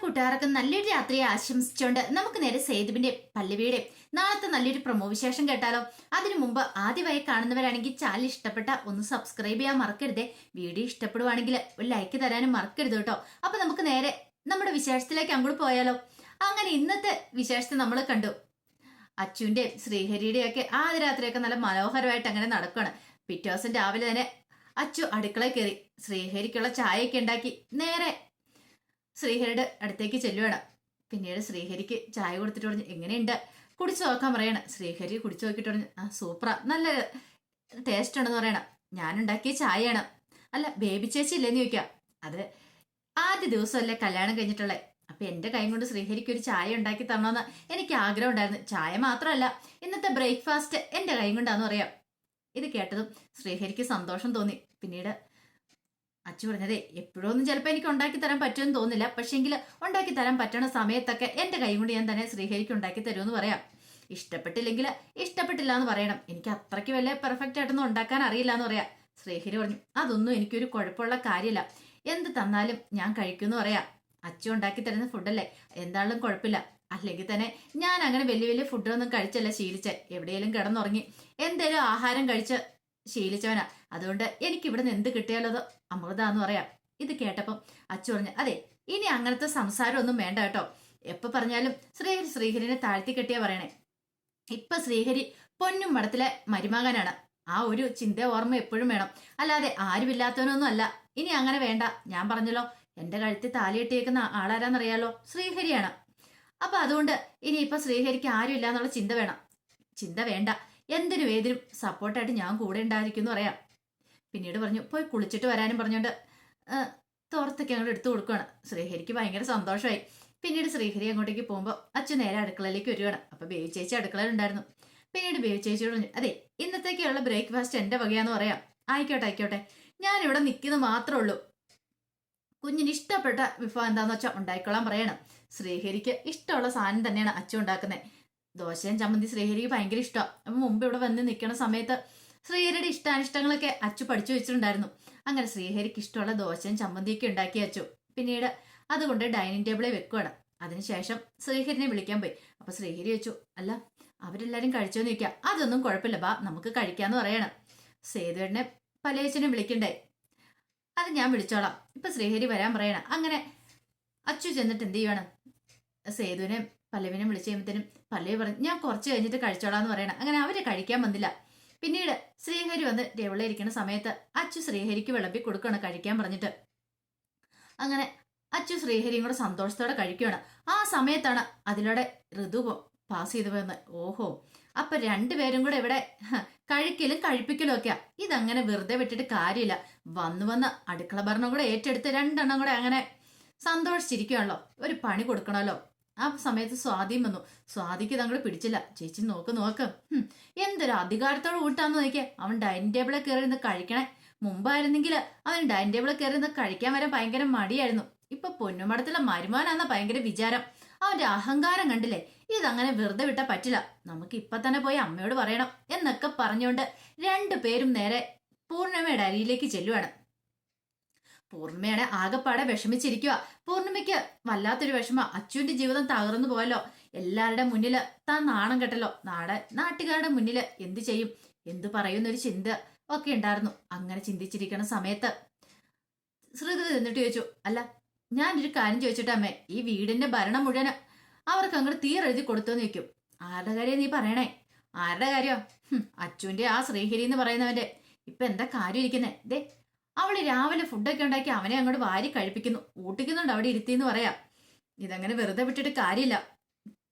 കൂട്ടുകാർക്ക് നല്ലൊരു രാത്രിയെ ആശംസിച്ചുകൊണ്ട് നമുക്ക് നേരെ സേതുവിന്റെ പല്ലവിയുടെ നാളത്തെ നല്ലൊരു പ്രൊമോ വിശേഷം കേട്ടാലോ. അതിനു മുമ്പ് ആദ്യമായി കാണുന്നവരാണെങ്കിൽ ചാനൽ ഇഷ്ടപ്പെട്ട ഒന്ന് സബ്സ്ക്രൈബ് ചെയ്യാൻ മറക്കരുതേ. വീഡിയോ ഇഷ്ടപ്പെടുവാണെങ്കിൽ ഒരു ലൈക്ക് തരാനും മറക്കരുത് കേട്ടോ. അപ്പൊ നമുക്ക് നേരെ നമ്മുടെ വിശേഷത്തിലേക്ക് അങ്ങോട്ട് പോയാലോ. അങ്ങനെ ഇന്നത്തെ വിശേഷത്തെ നമ്മൾ കണ്ടു. അച്ചുവിന്റെയും ശ്രീഹരിയുടെയും ഒക്കെ ആദ്യ രാത്രിയൊക്കെ നല്ല മനോഹരമായിട്ട് അങ്ങനെ നടക്കുകയാണ്. പിറ്റേ ദിവസം രാവിലെ തന്നെ അച്ചു അടുക്കളയിൽ കയറി ശ്രീഹരിക്കുള്ള ചായയൊക്കെ ഉണ്ടാക്കി നേരെ ശ്രീഹരിയുടെ അടുത്തേക്ക് ചെല്ലുവാണ്. പിന്നീട് ശ്രീഹരിക്ക് ചായ കൊടുത്തിട്ട് പറഞ്ഞു, എങ്ങനെയുണ്ട്, കുടിച്ചു നോക്കാൻ പറയണം. ശ്രീഹരി കുടിച്ചു നോക്കിയിട്ട് പറഞ്ഞു, ആ സൂപ്പറാ, നല്ല ടേസ്റ്റ് ഉണ്ടെന്ന് പറയണം. ഞാനുണ്ടാക്കിയ ചായയാണ്. അല്ല ബേബി ചേച്ചി ഇല്ലെന്ന് ചോദിക്കാം. അത് ആദ്യ ദിവസമല്ലേ കല്യാണം കഴിഞ്ഞിട്ടുള്ളേ, അപ്പൊ എന്റെ കൈ കൊണ്ട് ശ്രീഹരിക്ക് ഒരു ചായ ഉണ്ടാക്കി തരണമെന്ന് എനിക്ക് ആഗ്രഹം ഉണ്ടായിരുന്നു. ചായ മാത്രമല്ല, ഇന്നത്തെ ബ്രേക്ക്ഫാസ്റ്റ് എന്റെ കൈ കൊണ്ടാന്ന് പറയാം. ഇത് കേട്ടതും ശ്രീഹരിക്ക് സന്തോഷം തോന്നി. പിന്നീട് അച്ചു പറഞ്ഞതേ, എപ്പോഴൊന്നും ചിലപ്പോൾ എനിക്ക് ഉണ്ടാക്കി തരാൻ പറ്റുമെന്ന് തോന്നില്ല, പക്ഷെങ്കിൽ ഉണ്ടാക്കി തരാൻ പറ്റണ സമയത്തൊക്കെ എന്റെ കൈ കൊണ്ട് ഞാൻ തന്നെ ശ്രീഹരിക്ക് ഉണ്ടാക്കി തരുമെന്ന് പറയാം. ഇഷ്ടപ്പെട്ടില്ലെങ്കിൽ ഇഷ്ടപ്പെട്ടില്ല എന്ന് പറയണം. എനിക്ക് അത്രയ്ക്ക് വലിയ പെർഫെക്റ്റ് ആയിട്ടൊന്നും ഉണ്ടാക്കാൻ അറിയില്ല എന്ന് പറയാം. ശ്രീഹരി പറഞ്ഞു, അതൊന്നും എനിക്കൊരു കുഴപ്പമുള്ള കാര്യമില്ല, എന്ത് തന്നാലും ഞാൻ കഴിക്കുമെന്ന് പറയാം. അച്ചു ഉണ്ടാക്കി തരുന്ന ഫുഡല്ലേ, എന്താണെങ്കിലും കുഴപ്പമില്ല. അല്ലെങ്കിൽ തന്നെ ഞാൻ അങ്ങനെ വലിയ വലിയ ഫുഡൊന്നും കഴിച്ചല്ല ശീലിച്ച, എവിടെയെങ്കിലും കിടന്നുറങ്ങി എന്തേലും ആഹാരം കഴിച്ച് ശീലിച്ചവനാ. അതുകൊണ്ട് എനിക്ക് ഇവിടെ നിന്ന് എന്ത് കിട്ടിയാലോ അത് അമൃതാന്ന് പറയാം. ഇത് കേട്ടപ്പം അച്ചു പറഞ്ഞു, അതെ ഇനി അങ്ങനത്തെ സംസാരമൊന്നും വേണ്ട കേട്ടോ. എപ്പൊ പറഞ്ഞാലും ശ്രീഹരിനെ താഴ്ത്തി കെട്ടിയാ പറയണേ. ഇപ്പൊ ശ്രീഹരി പൊന്നും മടത്തിലെ മരുമകനാണ്. ആ ഒരു ചിന്ത ഓർമ്മ എപ്പോഴും വേണം, അല്ലാതെ ആരുമില്ലാത്തവനൊന്നും അല്ല. ഇനി അങ്ങനെ വേണ്ട. ഞാൻ പറഞ്ഞല്ലോ, എന്റെ കഴുത്തിൽ താലി കെട്ടിയേക്കുന്ന ആളാരാന്നറിയാലോ, ശ്രീഹരിയാണ്. അപ്പൊ അതുകൊണ്ട് ഇനിയിപ്പൊ ശ്രീഹരിക്ക് ആരും ഇല്ല എന്നുള്ള ചിന്ത വേണം. ചിന്ത വേണ്ട, എന്തിനും ഏതിനും സപ്പോർട്ടായിട്ട് ഞാൻ കൂടെ ഉണ്ടായിരിക്കും എന്ന് പറയാം. പിന്നീട് പറഞ്ഞു, പോയി കുളിച്ചിട്ട് വരാനും പറഞ്ഞുകൊണ്ട് തോർത്തൊക്കെ അങ്ങോട്ട് എടുത്തു കൊടുക്കുകയാണ്. ശ്രീഹരിക്ക് ഭയങ്കര സന്തോഷമായി. പിന്നീട് ശ്രീഹരി അങ്ങോട്ടേക്ക് പോകുമ്പോൾ അച്ഛൻ നേരെ അടുക്കളയിലേക്ക് വരികയാണ്. അപ്പൊ ബേബി ചേച്ചി അടുക്കളയിൽ ഉണ്ടായിരുന്നു. പിന്നീട് ബേബി ചേച്ചിയോട് പറഞ്ഞു, അതെ ഇന്നത്തേക്കുള്ള ബ്രേക്ക്ഫാസ്റ്റ് എന്റെ വകയാന്ന് പറയാം. ആയിക്കോട്ടെ ആയിക്കോട്ടെ, ഞാനിവിടെ നിൽക്കുന്നത് മാത്രമേ ഉള്ളൂ. കുഞ്ഞിന് ഇഷ്ടപ്പെട്ട വിഭവം എന്താന്ന് വെച്ചാൽ ഉണ്ടായിക്കൊള്ളാൻ പറയണം. ശ്രീഹരിക്ക് ഇഷ്ടമുള്ള സാധനം തന്നെയാണ് അച്ഛൻ ഉണ്ടാക്കുന്നത്. ദോശയും ചമ്മന്തി ശ്രീഹരിക്ക് ഭയങ്കര ഇഷ്ടമാണ്. അപ്പൊ മുമ്പ് ഇവിടെ വന്ന് നിൽക്കുന്ന സമയത്ത് ശ്രീഹരിയുടെ ഇഷ്ടാനിഷ്ടങ്ങളൊക്കെ അച്ചു പഠിച്ചു വെച്ചിട്ടുണ്ടായിരുന്നു. അങ്ങനെ ശ്രീഹരിക്ക് ഇഷ്ടമുള്ള ദോശയും ചമ്മന്തിയൊക്കെ ഉണ്ടാക്കി അച്ചു. പിന്നീട് അതുകൊണ്ട് ഡൈനിങ് ടേബിളിൽ വെക്കുകയാണ്. അതിനുശേഷം ശ്രീഹരിനെ വിളിക്കാൻ പോയി. അപ്പൊ ശ്രീഹരി വെച്ചു, അല്ല അവരെല്ലാരും കഴിച്ചോന്ന് ചോദിക്കാം. അതൊന്നും കുഴപ്പമില്ല, ബാ നമുക്ക് കഴിക്കാന്ന് പറയണം. സേതുവേട്ടനെ പലേച്ചനെ വിളിക്കണ്ടേ, അത് ഞാൻ വിളിച്ചോളാം, ഇപ്പൊ ശ്രീഹരി വരാൻ പറയണം. അങ്ങനെ അച്ചു ചെന്നിട്ട് എന്ത് ചെയ്യുവാണ്, സേതുവിനെ പല്ലവിനെ വിളിച്ചു കഴിയുമ്പത്തേനും പല്ലവി പറഞ്ഞു, ഞാൻ കുറച്ച് കഴിഞ്ഞിട്ട് കഴിച്ചോളാന്ന് പറയണം. അങ്ങനെ അവര് കഴിക്കാൻ വന്നില്ല. പിന്നീട് ശ്രീഹരി വന്ന് ടേബിളിൽ ഇരിക്കുന്ന സമയത്ത് അച്ചു ശ്രീഹരിക്ക് വിളമ്പി കൊടുക്കണം കഴിക്കാൻ പറഞ്ഞിട്ട്. അങ്ങനെ അച്ചു ശ്രീഹരിയും കൂടെ സന്തോഷത്തോടെ കഴിക്കുകയാണ്. ആ സമയത്താണ് അതിലൂടെ ഋതു പാസ് ചെയ്തു പോയെന്ന്. ഓഹോ, അപ്പൊ രണ്ടുപേരും കൂടെ ഇവിടെ കഴിക്കലും കഴിപ്പിക്കലും ഒക്കെയാ. ഇതങ്ങനെ വെറുതെ വിട്ടിട്ട് കാര്യമില്ല. വന്ന് അടുക്കള ഭരണം കൂടെ ഏറ്റെടുത്ത് രണ്ടെണ്ണം കൂടെ അങ്ങനെ സന്തോഷിച്ചിരിക്കുകയാണല്ലോ. ഒരു പണി കൊടുക്കണമല്ലോ. ആ സമയത്ത് സ്വാതിയും വന്നു. സ്വാതിക്ക് ഇതങ്ങോട്ട് പിടിച്ചില്ല. ചേച്ചി നോക്ക് എന്തൊരു അധികാരത്തോട് കൂട്ടാന്ന് നോക്കിയേ. അവൻ ഡൈനിങ് ടേബിളിൽ കയറി നിന്ന് കഴിക്കണേ. മുമ്പായിരുന്നെങ്കിൽ അവൻ ഡൈനിങ് ടേബിളിൽ കയറി നിന്ന് കഴിക്കാൻ വരാൻ ഭയങ്കര മടിയായിരുന്നു. ഇപ്പൊ പൊന്നുമടത്തിലെ മരുമാനാന്ന ഭയങ്കര വിചാരം. അവന്റെ അഹങ്കാരം കണ്ടില്ലേ. ഇതങ്ങനെ വെറുതെ വിട്ടാ പറ്റില്ല. നമുക്ക് ഇപ്പൊ തന്നെ പോയി അമ്മയോട് പറയണം എന്നൊക്കെ പറഞ്ഞുകൊണ്ട് രണ്ടുപേരും നേരെ പൂർണിമയുടെ അരിയിലേക്ക് ചെല്ലുവാണ്. പൂർണിമയാണ് ആകെപ്പാടെ വിഷമിച്ചിരിക്കുക. പൂർണിമയ്ക്ക് വല്ലാത്തൊരു വിഷമ. അച്ചുവിന്റെ ജീവിതം തകർന്നു പോയല്ലോ. എല്ലാവരുടെ മുന്നില് താൻ നാണം കെട്ടല്ലോ. നാട്ടുകാരുടെ മുന്നില് എന്ത് ചെയ്യും, എന്തു പറയുന്നൊരു ചിന്ത ഒക്കെ ഉണ്ടായിരുന്നു. അങ്ങനെ ചിന്തിച്ചിരിക്കുന്ന സമയത്ത് ശ്രുതി എന്നിട്ട് ചോദിച്ചു, അല്ല ഞാനൊരു കാര്യം ചോദിച്ചിട്ട് അമ്മേ, ഈ വീടിന്റെ ഭരണം മുഴുവൻ അവർക്ക് അങ്ങോട്ട് തീരെഴുതി കൊടുത്തോന്ന് ചോദിക്കും. ആരുടെ കാര്യം നീ പറയണേ? ആരുടെ കാര്യോ? അച്ചുവിന്റെ ആ ശ്രീഹരി എന്ന് പറയുന്നവന്റെ. ഇപ്പൊ എന്താ കാര്യം ഇരിക്കുന്നേ? ദേ അവള് രാവിലെ ഫുഡൊക്കെ ഉണ്ടാക്കി അവനെ അങ്ങോട്ട് വാരി കഴിപ്പിക്കുന്നു, ഊട്ടിക്കുന്നുണ്ട് അവിടെ ഇരുത്തിന്ന് പറയാം. ഇതങ്ങനെ വെറുതെ വിട്ടിട്ട് കാര്യമില്ല.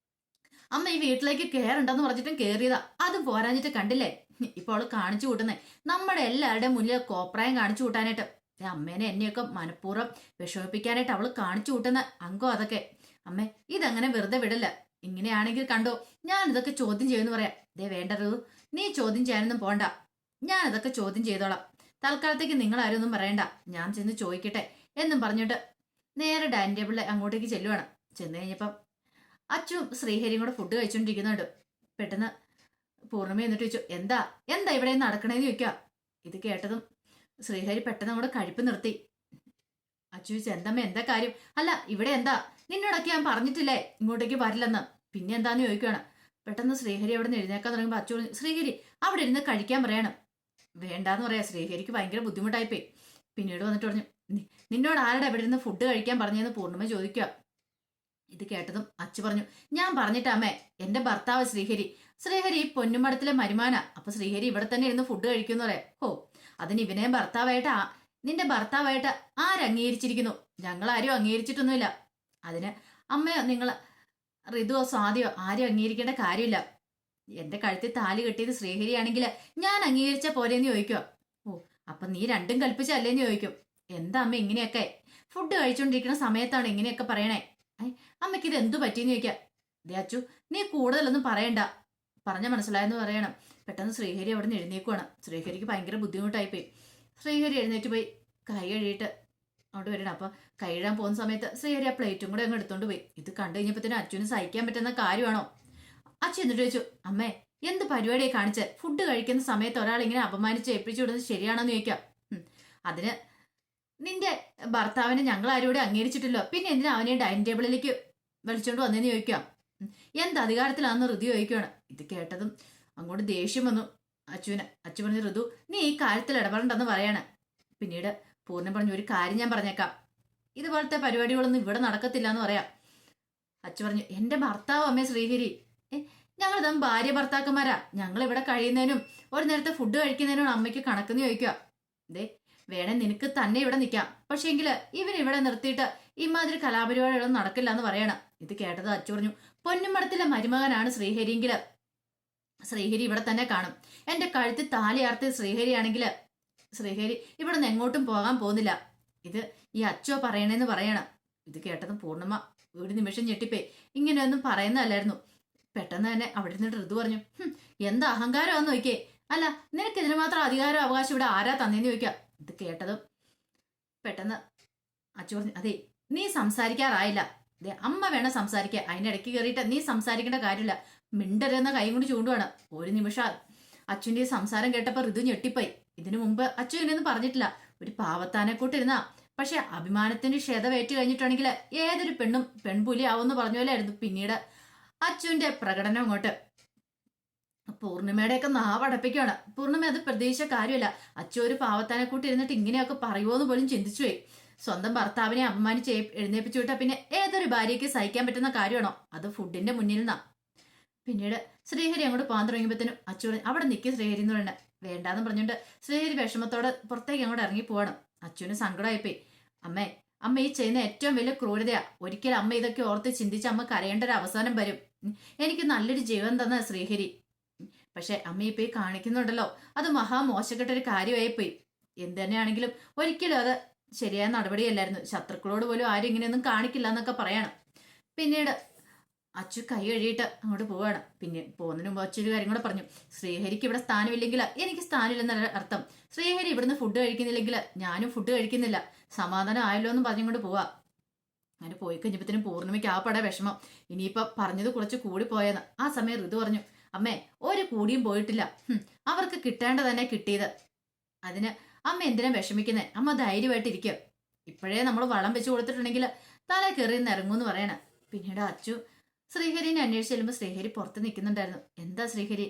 അമ്മ ഈ വീട്ടിലേക്ക് കയറുണ്ടെന്ന് പറഞ്ഞിട്ടും കയറിയതാ. അതും പോരാഞ്ഞിട്ട് കണ്ടില്ലേ ഇപ്പൊ അവള് കാണിച്ചു കൂട്ടുന്നേ. നമ്മുടെ എല്ലാവരുടെയും മുന്നിൽ കോപ്രായം കാണിച്ചു കൂട്ടാനായിട്ട്, അമ്മേനെ എന്നെയൊക്കെ മനഃപൂർവ്വം വിഷമിപ്പിക്കാനായിട്ട് അവള് കാണിച്ചു കൂട്ടുന്ന അംഗം അതൊക്കെ. അമ്മേ ഇതങ്ങനെ വെറുതെ വിടല്ല. ഇങ്ങനെയാണെങ്കിൽ കണ്ടോ, ഞാൻ ഇതൊക്കെ ചോദ്യം ചെയ്യുമെന്ന് പറയാം. ദേ വേണ്ടത്, നീ ചോദ്യം ചെയ്യാനൊന്നും പോണ്ട, ഞാൻ ഇതൊക്കെ ചോദ്യം ചെയ്തോളാം. തൽക്കാലത്തേക്ക് നിങ്ങൾ ആരും ഒന്നും പറയണ്ട, ഞാൻ ചെന്ന് ചോദിക്കട്ടെ എന്നും പറഞ്ഞിട്ട് നേരെ ഡൈനിങ് ടേബിളിൽ അങ്ങോട്ടേക്ക് ചെല്ലുവാണ്. ചെന്ന് കഴിഞ്ഞപ്പം അച്ചും ശ്രീഹരിയും കൂടെ ഫുഡ് കഴിച്ചോണ്ടിരിക്കുന്നുണ്ട്. പെട്ടെന്ന് പൂർണ്ണിമ എന്നിട്ട് ചോദിച്ചു, എന്താ ഇവിടെ നടക്കണേന്ന് ചോദിക്കുക. ഇത് കേട്ടതും ശ്രീഹരി പെട്ടെന്ന് അങ്ങോട്ട് കഴിപ്പ് നിർത്തി. അച്ചു ചോദിച്ചു, എന്തമ്മ എന്താ കാര്യം? അല്ല ഇവിടെ എന്താ, നിന്നോടൊക്കെ ഞാൻ പറഞ്ഞിട്ടില്ലേ ഇങ്ങോട്ടേക്ക് വരില്ലെന്ന്, പിന്നെ എന്താന്ന് ചോദിക്കുകയാണ്. പെട്ടെന്ന് ശ്രീഹരി അവിടെ നിന്ന് എഴുന്നേക്കാൻ തുടങ്ങുമ്പോൾ അച്ചു പറഞ്ഞു, ശ്രീഹരി അവിടെ ഇരുന്ന് കഴിക്കാൻ പറയണം. വേണ്ടാന്ന് പറയാ. ശ്രീഹരിക്ക് ഭയങ്കര ബുദ്ധിമുട്ടായിപ്പോയി. പിന്നീട് വന്നിട്ട് പറഞ്ഞു, നിന്നോട് ആരുടെ എവിടെ ഇരുന്ന് ഫുഡ് കഴിക്കാൻ പറഞ്ഞതെന്ന് പൂർണ്ണിമ ചോദിക്കുക. ഇത് കേട്ടതും അച്ചു പറഞ്ഞു, ഞാൻ പറഞ്ഞിട്ടാമേ, എന്റെ ഭർത്താവ് ശ്രീഹരി. ശ്രീഹരി പൊന്നുമടത്തിലെ മരുമാന. അപ്പൊ ശ്രീഹരി ഇവിടെ തന്നെ ഇരുന്ന് ഫുഡ് കഴിക്കുമെന്ന് പറയാം. ഓ, അതിന് ഇവനെ ഭർത്താവായിട്ട് നിന്റെ ഭർത്താവായിട്ട് ആരംഗീകരിച്ചിരിക്കുന്നു? ഞങ്ങൾ ആരും അംഗീകരിച്ചിട്ടൊന്നുമില്ല. അതിന് അമ്മയോ നിങ്ങൾ ഋതുവോ സ്വാതിയോ ആരും അംഗീകരിക്കേണ്ട കാര്യമില്ല. എന്റെ കഴുത്തിൽ താലി കെട്ടിയത് ശ്രീഹരിയാണെങ്കിൽ ഞാൻ അംഗീകരിച്ച പോലെന്ന് ചോദിക്കുക. ഓ, അപ്പൊ നീ രണ്ടും കൽപ്പിച്ചല്ലേന്ന് ചോദിക്കും. എന്താ അമ്മ ഇങ്ങനെയൊക്കെ? ഫുഡ് കഴിച്ചുകൊണ്ടിരിക്കുന്ന സമയത്താണ് ഇങ്ങനെയൊക്കെ പറയണേ. അമ്മയ്ക്ക് ഇത് എന്തു പറ്റിയെന്ന് ചോദിക്കാം. ദേ അച്ചു, നീ കൂടുതലൊന്നും പറയണ്ട, പറഞ്ഞ മനസ്സിലായെന്ന് പറയണം. പെട്ടെന്ന് ശ്രീഹരി അവിടെ നിന്ന് എഴുന്നേക്കുവാണ്. ശ്രീഹരിക്ക് ഭയങ്കര ബുദ്ധിമുട്ടായിപ്പോയി. ശ്രീഹരി എഴുന്നേറ്റ് പോയി കൈ കഴുകിയിട്ട് അവിടെ വരണം. അപ്പൊ കൈ കഴുകാൻ പോകുന്ന സമയത്ത് ശ്രീഹരി ആ പ്ലേറ്റും കൂടെ അങ്ങ് എടുത്തോണ്ട് പോയി. ഇത് കണ്ടു കഴിഞ്ഞപ്പോ അച്ഛന് സഹിക്കാൻ പറ്റുന്ന കാര്യമാണോ? അച്ഛൻ എന്നിട്ട് ചോദിച്ചു, അമ്മേ എന്ത് പരിപാടിയെ കാണിച്ച്? ഫുഡ് കഴിക്കുന്ന സമയത്ത് ഒരാൾ ഇങ്ങനെ അപമാനിച്ച് ഏൽപ്പിച്ചു വിടുന്നത് ശരിയാണെന്ന് ചോദിക്കാം. അതിന് നിന്റെ ഭർത്താവിനെ ഞങ്ങൾ ആരും ഇവിടെ അംഗീകരിച്ചിട്ടില്ലോ, പിന്നെ എന്തിനാ അവനെ ഡൈനിങ് ടേബിളിലേക്ക് വലിച്ചോണ്ട് വന്നേന്ന് ചോദിക്കാം. എന്ത് അധികാരത്തിലാണെന്ന് ഋതു ചോദിക്കുകയാണ്. ഇത് കേട്ടതും അങ്ങോട്ട് ദേഷ്യം വന്നു അച്ചുവിന്. അച്ചു പറഞ്ഞു, ഋതു നീ ഈ കാര്യത്തിൽ ഇടപെടണ്ടെന്ന് പറയാണ്. പിന്നീട് പൂർണ്ണം പറഞ്ഞു, ഒരു കാര്യം ഞാൻ പറഞ്ഞേക്കാം, ഇതുപോലത്തെ പരിപാടികളൊന്നും ഇവിടെ നടക്കത്തില്ല എന്ന് പറയാം. അച്ചു പറഞ്ഞു, എന്റെ ഭർത്താവ് അമ്മേ ശ്രീഹരി, ഞങ്ങൾ തമ്മിൽ ഭാര്യ ഭർത്താക്കന്മാരാ. ഞങ്ങൾ ഇവിടെ കഴിയുന്നതിനും ഒരു നേരത്തെ ഫുഡ് കഴിക്കുന്നതിനും അമ്മയ്ക്ക് കണക്കെന്ന് ചോദിക്കുക. ദേ വേണേ നിനക്ക് തന്നെ ഇവിടെ നിൽക്കാം, പക്ഷേങ്കില് ഇവിടെ നിർത്തിയിട്ട് ഇമാതിരി കലാപരിപാടികളൊന്നും നടക്കില്ല എന്ന് പറയണം. ഇത് കേട്ടത് അച്ചു പറഞ്ഞു, പൊന്നുമടത്തിലെ മരുമകനാണ് ശ്രീഹരിയെങ്കില് ശ്രീഹരി ഇവിടെ തന്നെ കാണും. എന്റെ കഴുത്തിൽ താലിയാർത്തി ശ്രീഹരിയാണെങ്കിൽ ശ്രീഹരി ഇവിടെ നിന്ന് എങ്ങോട്ടും പോകാൻ പോകുന്നില്ല. ഇത് ഈ അച്ചോ പറയണേന്ന് പറയണം. ഇത് കേട്ടതും പൂർണ്ണിമ ഒരു നിമിഷം ഞെട്ടിപ്പോയി. ഇങ്ങനെയൊന്നും പറയുന്നതല്ലായിരുന്നു. പെട്ടെന്ന് തന്നെ അവിടെ നിന്നിട്ട് ഋതു പറഞ്ഞു, എന്താ അഹങ്കാരമാന്ന് നോക്കിയേ. അല്ല നിനക്ക് ഇതിന് മാത്രം അധികാരം അവകാശം ഇവിടെ ആരാ തന്നേന്ന് ചോദിക്കാം. ഇത് കേട്ടതും പെട്ടെന്ന് അച്ചു പറഞ്ഞു, അതെ നീ സംസാരിക്കാറായില്ല, അതെ അമ്മ വേണം സംസാരിക്കാൻ, അതിനിടയ്ക്ക് കയറിയിട്ട് നീ സംസാരിക്കേണ്ട കാര്യമില്ല, മിണ്ടരുന്ന കൈ കൊണ്ട് ചൂണ്ടുവാണ്. ഒരു നിമിഷം അച്ഛൻ്റെ സംസാരം കേട്ടപ്പോൾ ഋതു ഞെട്ടിപ്പോയി. ഇതിനു മുമ്പ് അച്ചു ഇങ്ങനെയൊന്നും പറഞ്ഞിട്ടില്ല. ഒരു പാവത്താനെ കൂട്ടിരുന്നാ, പക്ഷെ അഭിമാനത്തിന്റെ ക്ഷതവേറ്റ് കഴിഞ്ഞിട്ടാണെങ്കിൽ ഏതൊരു പെണ്ണും പെൺപുലി ആവുമെന്ന് പറഞ്ഞ പോലെ ആയിരുന്നു പിന്നീട് അച്ചുവിന്റെ പ്രകടനം അങ്ങോട്ട്. പൂർണ്ണിമയുടെയൊക്കെ നാവടപ്പിക്കുകയാണ്. പൂർണ്ണിമ അത് പ്രതീക്ഷിച്ച കാര്യമല്ല. അച്ചു ഒരു പാവത്താനെ കൂട്ടിരുന്നിട്ട് ഇങ്ങനെയൊക്കെ പറയുമോന്ന് പോലും ചിന്തിച്ചു പോയി. സ്വന്തം ഭർത്താവിനെ അപമാനിച്ച് എഴുന്നേപ്പിച്ചു വിട്ടാ പിന്നെ ഏതൊരു ഭാര്യയ്ക്ക് സഹിക്കാൻ പറ്റുന്ന കാര്യമാണോ? അത് ഫുഡിന്റെ മുന്നിൽ നിന്നാ. പിന്നീട് ശ്രീഹരി അങ്ങോട്ട് പോകാൻ തുടങ്ങിയപ്പോഴത്തേനും അച്ചു അവിടെ നിൽക്കി ശ്രീഹരി എന്ന് പറയണ വേണ്ടാന്ന് പറഞ്ഞുകൊണ്ട് ശ്രീഹരി വിഷമത്തോടെ പുറത്തേക്ക് അങ്ങോട്ട് ഇറങ്ങി പോവാണ്. അച്ചുവിന് സങ്കടമായിപ്പോയി. അമ്മ ഈ ചെയ്യുന്ന ഏറ്റവും വലിയ ക്രൂരതയാ. ഒരിക്കലും അമ്മ ഇതൊക്കെ ഓർത്ത് ചിന്തിച്ച് അമ്മ കരയേണ്ട ഒരു അവസാനം വരും. എനിക്ക് നല്ലൊരു ജീവൻ തന്ന ശ്രീഹരി, പക്ഷെ അമ്മ ഇപ്പൊ ഈ കാണിക്കുന്നുണ്ടല്ലോ അത് മഹാമോശപ്പെട്ട ഒരു കാര്യമായിപ്പോയി. എന്ത് തന്നെയാണെങ്കിലും ഒരിക്കലും അത് ശരിയായ നടപടിയല്ലായിരുന്നു. ശത്രുക്കളോട് പോലും ആരും ഇങ്ങനെയൊന്നും കാണിക്കില്ല എന്നൊക്കെ പറയണം. പിന്നീട് അച്ചു കൈ കഴുകിയിട്ട് അങ്ങോട്ട് പോവാണ്. പിന്നെ പോകുന്നതിന് മുമ്പ് അച്ചു ഒരു കാര്യം കൂടെ പറഞ്ഞു, ശ്രീഹരിക്ക് ഇവിടെ സ്ഥാനമില്ലെങ്കിൽ എനിക്ക് സ്ഥാനമില്ലെന്ന അർത്ഥം. ശ്രീഹരി ഇവിടുന്ന് ഫുഡ് കഴിക്കുന്നില്ലെങ്കിൽ ഞാനും ഫുഡ് കഴിക്കുന്നില്ല, സമാധാനം ആയല്ലോ എന്ന് പറഞ്ഞുകൊണ്ട് പോവാ. അങ്ങനെ പോയി കഴിഞ്ഞപ്പോഴത്തേനും പൂർണ്ണിമയ്ക്ക് ആ പട വിഷമം. ഇനിയിപ്പൊ പറഞ്ഞത് കുറച്ച് കൂടി പോയെന്ന്. ആ സമയം ഋതു പറഞ്ഞു, അമ്മേ ഒരു കൂടിയും പോയിട്ടില്ല, അവർക്ക് കിട്ടേണ്ട തന്നെ കിട്ടിയത്. അതിന് അമ്മ എന്തിനാ വിഷമിക്കുന്നേ? അമ്മ ധൈര്യമായിട്ടിരിക്കുക. ഇപ്പോഴേ നമ്മൾ വളം വെച്ച് കൊടുത്തിട്ടുണ്ടെങ്കിൽ തല കയറി ഇറങ്ങുമെന്ന് പറയണ. പിന്നീട് അച്ചു ശ്രീഹരിനെ അന്വേഷിച്ച് ചെല്ലുമ്പോൾ ശ്രീഹരി പുറത്ത് നിൽക്കുന്നുണ്ടായിരുന്നു. എന്താ ശ്രീഹരി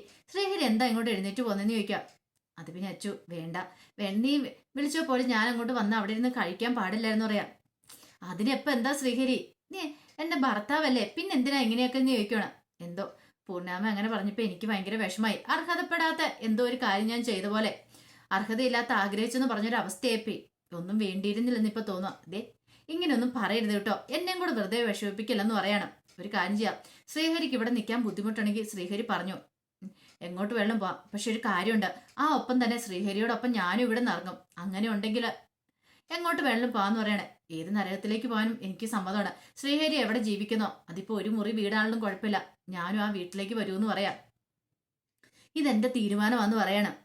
എന്താ ഇങ്ങോട്ട് എഴുന്നേറ്റ് പോകുന്നതെന്ന് ചോദിക്കാം. അത് പിന്നെ അച്ചു വേണ്ട നീ വിളിച്ചോ പോലെ ഞാൻ അങ്ങോട്ട് വന്ന് അവിടെ ഇരുന്ന് കഴിക്കാൻ പാടില്ലായിരുന്നു പറയാം. അതിനെപ്പോ എന്താ ശ്രീഹരി, നീ എന്റെ ഭർത്താവല്ലേ, പിന്നെ എന്തിനാ ഇങ്ങനെയൊക്കെ എന്ന് ചോദിക്കണം. എന്തോ പൂർണ്ണാമ അങ്ങനെ പറഞ്ഞപ്പോ എനിക്ക് ഭയങ്കര വിഷമായി. അർഹതപ്പെടാത്ത എന്തോ ഒരു കാര്യം ഞാൻ ചെയ്ത പോലെ, അർഹതയില്ലാത്ത ആഗ്രഹിച്ചെന്ന് പറഞ്ഞൊരു അവസ്ഥയായിപ്പോയി. ഒന്നും വേണ്ടിയിരുന്നില്ലെന്ന് ഇപ്പൊ തോന്നാം. അതെ ഇങ്ങനെയൊന്നും പറയരുത് കേട്ടോ, എന്നെയും കൂടെ വെറുതെ വിഷമിപ്പിക്കില്ലെന്ന് പറയണം. ഒരു കാര്യം ചെയ്യാം, ശ്രീഹരിക്ക് ഇവിടെ നിൽക്കാൻ ബുദ്ധിമുട്ടുണ്ടെങ്കിൽ ശ്രീഹരി പറഞ്ഞു എങ്ങോട്ട് വെള്ളം പോവാം, പക്ഷെ ഒരു കാര്യമുണ്ട്, ആ ഒപ്പം തന്നെ ശ്രീഹരിയോടൊപ്പം ഞാനും ഇവിടെ നിറങ്ങും. അങ്ങനെ ഉണ്ടെങ്കിൽ എങ്ങോട്ട് വെള്ളം പോവാന്ന് പറയണേ. ഏത് നരകത്തിലേക്ക് പോകാനും എനിക്ക് സമ്മതമാണ്. ശ്രീഹരി എവിടെ ജീവിക്കുന്നോ അതിപ്പോ ഒരു മുറി വീടാണെങ്കിലും കുഴപ്പമില്ല, ഞാനും ആ വീട്ടിലേക്ക് വരുമെന്ന് പറയാം. ഇതെന്റെ തീരുമാനമാന്ന് പറയണം.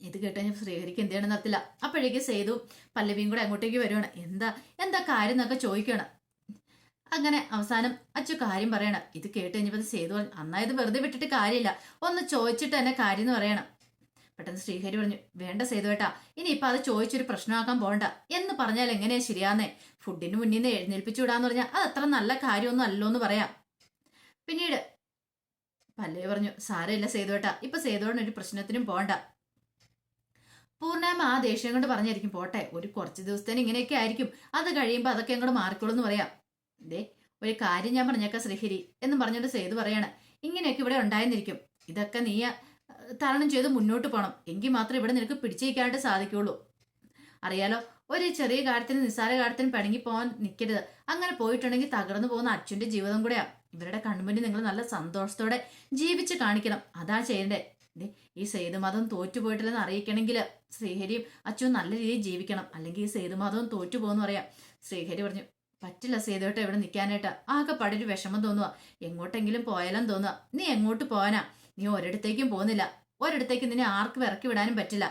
ഇത് കേട്ടുകഴിഞ്ഞാൽ ശ്രീഹരിക്ക് എന്ത് ചെയ്യണമെന്ന് അറിയത്തില്ല. അപ്പോഴേക്ക് സേതു പല്ലവിയും കൂടെ അങ്ങോട്ടേക്ക് വരുവാണ്. എന്താ കാര്യം എന്നൊക്കെ ചോദിക്കണം. അങ്ങനെ അവസാനം അച്ചു കാര്യം പറയണം. ഇത് കേട്ട് കഴിഞ്ഞപ്പോൾ സേതു അന്നായത് വെറുതെ വിട്ടിട്ട് കാര്യമില്ല, ഒന്ന് ചോദിച്ചിട്ട് തന്നെ കാര്യം എന്ന് പറയണം. പെട്ടെന്ന് ശ്രീഹരി പറഞ്ഞു, വേണ്ട സേതുവേട്ടാ, ഇനിയിപ്പൊ അത് ചോദിച്ചൊരു പ്രശ്നമാക്കാൻ പോകണ്ട എന്ന് പറഞ്ഞാൽ എങ്ങനെയാ ശരിയാന്നേ? ഫുഡിന് മുന്നിൽ നിന്ന് എഴുന്നേൽപ്പിച്ചു വിടാന്ന് പറഞ്ഞാൽ അത് അത്ര നല്ല കാര്യമൊന്നും അല്ലോ എന്ന് പറയാം. പിന്നീട് പല്ലവി പറഞ്ഞു, സാരമില്ല സേതുവേട്ടാ, ഇപ്പൊ സേതുവേട്ടൻ ഒരു പ്രശ്നത്തിനും പോകണ്ട. പൂർണ്ണായ്മ ആ ദേഷ്യം കൊണ്ട് പറഞ്ഞായിരിക്കും, പോട്ടെ, ഒരു കുറച്ച് ദിവസത്തേന് ഇങ്ങനെയൊക്കെ ആയിരിക്കും, അത് കഴിയുമ്പോൾ അതൊക്കെ അങ്ങോട്ട് മാറിക്കോളൂ എന്ന് പറയാം. ദേ ഒരു കാര്യം ഞാൻ പറഞ്ഞേക്കാം ശ്രീഹരി എന്ന് പറഞ്ഞുകൊണ്ട് സേതു പറയാണ്, ഇങ്ങനെയൊക്കെ ഇവിടെ ഉണ്ടായെന്നിരിക്കും, ഇതൊക്കെ നീ തരണം ചെയ്ത് മുന്നോട്ട് പോകണം, എങ്കിൽ മാത്രമേ ഇവിടെ നിനക്ക് പിടിച്ചേക്കാനായിട്ട് സാധിക്കുള്ളൂ. അറിയാലോ, ഒരു ചെറിയ കാര്യത്തിന് നിസ്സാര കാര്യത്തിന് പിണങ്ങി പോകാൻ നിൽക്കരുത്. അങ്ങനെ പോയിട്ടുണ്ടെങ്കിൽ തകർന്നു പോകുന്ന അച്ഛൻ്റെ ജീവിതം കൂടെയാ. ഇവരുടെ കൺമുന്നിൽ നിങ്ങൾ നല്ല സന്തോഷത്തോടെ ജീവിച്ച് കാണിക്കണം, അതാ ചെയ്യണ്ടേ. ഈ സേതുമാധവൻ തോറ്റുപോയിട്ടില്ലെന്ന് അറിയിക്കണമെങ്കിൽ ശ്രീഹരിയും അച്ഛനും നല്ല രീതിയിൽ ജീവിക്കണം, അല്ലെങ്കിൽ ഈ സേതുമാധവൻ തോറ്റുപോകുന്നു പറയാം. ശ്രീഹരി പറഞ്ഞു, പറ്റില്ല സേതുവേട്ട ഇവിടെ നിൽക്കാനായിട്ട്, ആകെ പടൊരു വിഷമം തോന്നുക, എങ്ങോട്ടെങ്കിലും പോയാലും തോന്നുക. നീ എങ്ങോട്ട് പോകാനാ? നീ ഒരിടത്തേക്കും പോകുന്നില്ല, ഒരിടത്തേക്ക് നിന്നെ ആർക്കും ഇറക്കി വിടാനും പറ്റില്ല.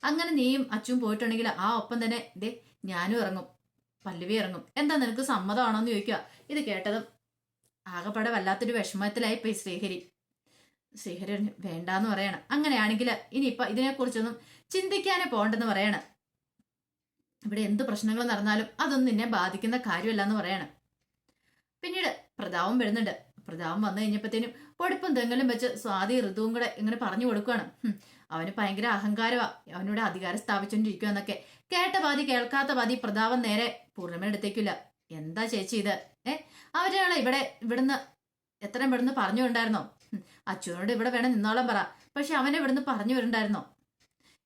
അങ്ങനെ നീയും അച്ഛനും പോയിട്ടുണ്ടെങ്കിൽ ആ ഒപ്പം തന്നെ ഞാനും ഇറങ്ങും, പല്ലവി ഇറങ്ങും. എന്താ നിനക്ക് സമ്മതമാണോ എന്ന് ചോദിക്കുക. ഇത് കേട്ടതും ആകെപ്പാടെ വല്ലാത്തൊരു വിഷമത്തിലായിപ്പോയി ശ്രീഹരി. ശ്രീഹരി പറഞ്ഞു, വേണ്ടാന്ന് പറയണം. അങ്ങനെയാണെങ്കിൽ ഇനിയിപ്പൊ ഇതിനെക്കുറിച്ചൊന്നും ചിന്തിക്കാനേ പോകണ്ടെന്ന് പറയണം. ഇവിടെ എന്ത് പ്രശ്നങ്ങൾ നടന്നാലും അതൊന്നും നിന്നെ ബാധിക്കുന്ന കാര്യമല്ല എന്ന് പറയാണ്. പിന്നീട് പ്രതാപം വരുന്നുണ്ട്. പ്രതാപം വന്നു കഴിഞ്ഞപ്പോഴത്തേനും പൊടിപ്പും തെങ്ങലും വെച്ച് സ്വാതി ഋതുവും കൂടെ ഇങ്ങനെ പറഞ്ഞു കൊടുക്കുകയാണ്. അവന് ഭയങ്കര അഹങ്കാരമാ, അവനോട് അധികാരം സ്ഥാപിച്ചോണ്ടിരിക്കുക എന്നൊക്കെ. കേട്ട പാതി കേൾക്കാത്ത പാതി പ്രതാപം നേരെ പൂർണ്ണിമ എടുത്തേക്കില്ല. എന്താ ചേച്ചി ഇത്? അവരാണ് ഇവിടുന്ന് എത്രയും പെടുന്ന് പറഞ്ഞുണ്ടായിരുന്നോ? അച്ഛനോട് ഇവിടെ വേണം നിന്നോളം പറ, പക്ഷെ അവനെ ഇവിടുന്ന് പറഞ്ഞു വരുന്നുണ്ടായിരുന്നോ?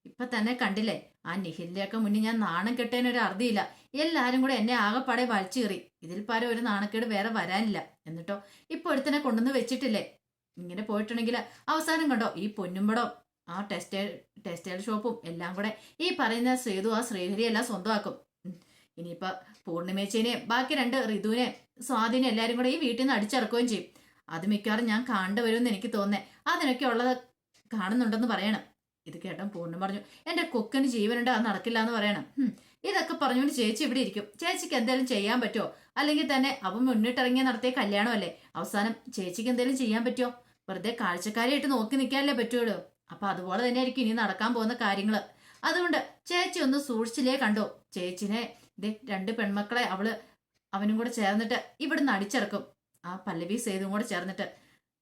ഇപ്പൊ തന്നെ കണ്ടില്ലേ, ആ നിഖിലിന്റെയൊക്കെ മുന്നിൽ ഞാൻ നാണം കെട്ടേനൊരു അറുതിയില്ല. എല്ലാരും കൂടെ എന്നെ ആകെപ്പാടെ വലിച്ചു കയറി. ഇതിൽ പരം ഒരു നാണക്കേട് വേറെ വരാനില്ല. എന്നിട്ടോ ഇപ്പൊ ഒരുത്തനെ വെച്ചിട്ടില്ലേ? ഇങ്ങനെ പോയിട്ടുണ്ടെങ്കിൽ അവസാനം കണ്ടോ, ഈ പൊന്നുമ്പടം ആ ടെക്സ്റ്റൈൽ ഷോപ്പും എല്ലാം കൂടെ ഈ പറയുന്ന സേതു ആ ശ്രീഹരി എല്ലാം സ്വന്തമാക്കും. ഇനിയിപ്പൊ പൂർണ്ണിമേച്ചേനെയും ബാക്കി 2 ഋതുവിനെയും സ്വാധീനം എല്ലാരും കൂടെ ഈ വീട്ടിൽ നിന്ന് അടിച്ചിറക്കുകയും ചെയ്യും. അത് മിക്കവാറും ഞാൻ കണ്ടുവരുമെന്ന് എനിക്ക് തോന്നേ. അതിനൊക്കെ ഉള്ളത് കാണുന്നുണ്ടെന്ന് പറയണം. ഇത് കേട്ടോ പൂർണ്ണം പറഞ്ഞു, എന്റെ കൊക്കന് ജീവനുണ്ട്, അത് നടക്കില്ല എന്ന് പറയണം. ഇതൊക്കെ പറഞ്ഞുകൊണ്ട് ചേച്ചി ഇവിടെ ഇരിക്കും. ചേച്ചിക്ക് എന്തെങ്കിലും ചെയ്യാൻ പറ്റുമോ? അല്ലെങ്കിൽ തന്നെ അവൻ മുന്നിട്ടിറങ്ങിയ നടത്തിയ കല്യാണമല്ലേ, അവസാനം ചേച്ചിക്ക് എന്തെങ്കിലും ചെയ്യാൻ പറ്റുമോ? വെറുതെ കാഴ്ചക്കാരായിട്ട് നോക്കി നിൽക്കാനല്ലേ പറ്റുള്ളൂ. അപ്പൊ അതുപോലെ തന്നെ ആയിരിക്കും ഇനി നടക്കാൻ പോകുന്ന കാര്യങ്ങള്. അതുകൊണ്ട് ചേച്ചി ഒന്ന് സൂക്ഷിച്ചില്ലേ കണ്ടോ. ചേച്ചിനെ 2 പെൺമക്കളെ അവനും കൂടെ ചേർന്നിട്ട് ഇവിടുന്ന് അടിച്ചിറക്കും, ആ പല്ലവി സേതുവും കൂടെ ചേർന്നിട്ട്.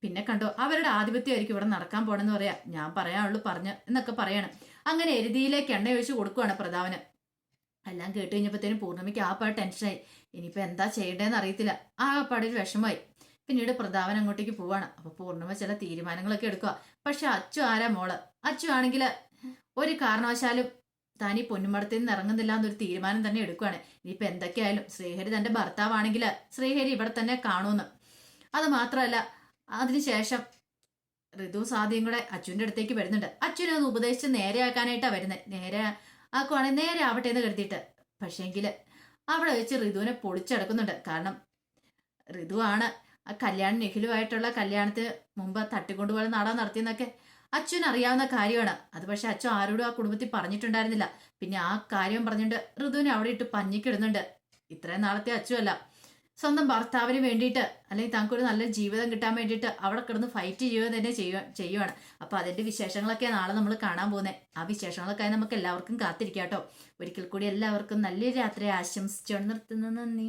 പിന്നെ കണ്ടോ, അവരുടെ ആധിപത്യമായിരിക്കും ഇവിടെ നടക്കാൻ പോണെന്ന് പറയാ. ഞാൻ പറയാനുള്ളൂ പറഞ്ഞ് എന്നൊക്കെ പറയാണ്. അങ്ങനെ എരുതിയിലേക്ക് എണ്ണ ഒഴിച്ച് കൊടുക്കുവാണ് പ്രതാപന്. എല്ലാം കേട്ട് കഴിഞ്ഞപ്പോഴത്തേനും പൂർണ്ണിമയ്ക്ക് ആപ്പാട് ടെൻഷനായി. ഇനിയിപ്പോ എന്താ ചെയ്യേണ്ടതെന്ന് അറിയത്തില്ല, ആകപ്പാടെ ഒരു വിഷമമായി. പിന്നീട് പ്രതാപൻ അങ്ങോട്ടേക്ക് പോവാണ്. അപ്പൊ പൂർണ്ണിമ ചില തീരുമാനങ്ങളൊക്കെ എടുക്കുക. പക്ഷെ അച്ചു ആരാ മോള്? അച്ചു ആണെങ്കിൽ ഒരു കാരണവശാലും താൻ ഈ പൊന്നുമടത്തിൽ നിന്ന് ഇറങ്ങുന്നില്ല എന്നൊരു തീരുമാനം തന്നെ എടുക്കുകയാണ്. ഇനിയിപ്പൊ എന്തൊക്കെയായാലും ശ്രീഹരി തന്റെ ഭർത്താവാണെങ്കിൽ ശ്രീഹരി ഇവിടെ തന്നെ കാണുമെന്ന്. അത് മാത്രമല്ല, അതിനുശേഷം ഋതു സാധ്യം കൂടെ അച്ഛൻ്റെ അടുത്തേക്ക് വരുന്നുണ്ട്. അച്ഛനെ ഒന്ന് ഉപദേശിച്ച് നേരെയാക്കാനായിട്ടാണ് വരുന്നത്. നേരെ ആക്കുവാണെങ്കിൽ നേരെ ആവട്ടെ എന്ന് കരുതിയിട്ട്. പക്ഷേങ്കിൽ അവിടെ വെച്ച് ഋതുവിനെ പൊളിച്ചടക്കുന്നുണ്ട്. കാരണം ഋതു ആണ് ആ കല്യാണം നിഖിലുമായിട്ടുള്ള കല്യാണത്തിന് മുമ്പ് തട്ടിക്കൊണ്ടുപോലെ നാടകം നടത്തിയെന്നൊക്കെ അച്ഛൻ അറിയാവുന്ന കാര്യമാണ്. അത് പക്ഷെ അച്ഛൻ ആരോടും ആ കുടുംബത്തിൽ പറഞ്ഞിട്ടുണ്ടായിരുന്നില്ല. പിന്നെ ആ കാര്യം പറഞ്ഞിട്ട് ഋതുവിനെ അവിടെ ഇട്ട് പഞ്ഞിക്കിടുന്നുണ്ട്. ഇത്രയും നാളത്തെ അച്ഛനല്ല, സ്വന്തം ഭർത്താവിന് വേണ്ടിയിട്ട് അല്ലെങ്കിൽ തങ്ങൾക്കൊരു നല്ല ജീവിതം കിട്ടാൻ വേണ്ടിയിട്ട് അവിടെ കിടന്ന് ഫൈറ്റ് ചെയ്യുക തന്നെ ചെയ്യുവാണ്. അപ്പൊ അതിന്റെ വിശേഷങ്ങളൊക്കെ നാളെ നമ്മൾ കാണാൻ പോകുന്നത്. ആ വിശേഷങ്ങളൊക്കെ നമുക്ക് എല്ലാവർക്കും കാത്തിരിക്കാം കേട്ടോ. ഒരിക്കൽ കൂടി എല്ലാവർക്കും നല്ലൊരു രാത്രി ആശംസിച്ചുകൊണ്ട് നിർത്തുന്നു. നന്ദി.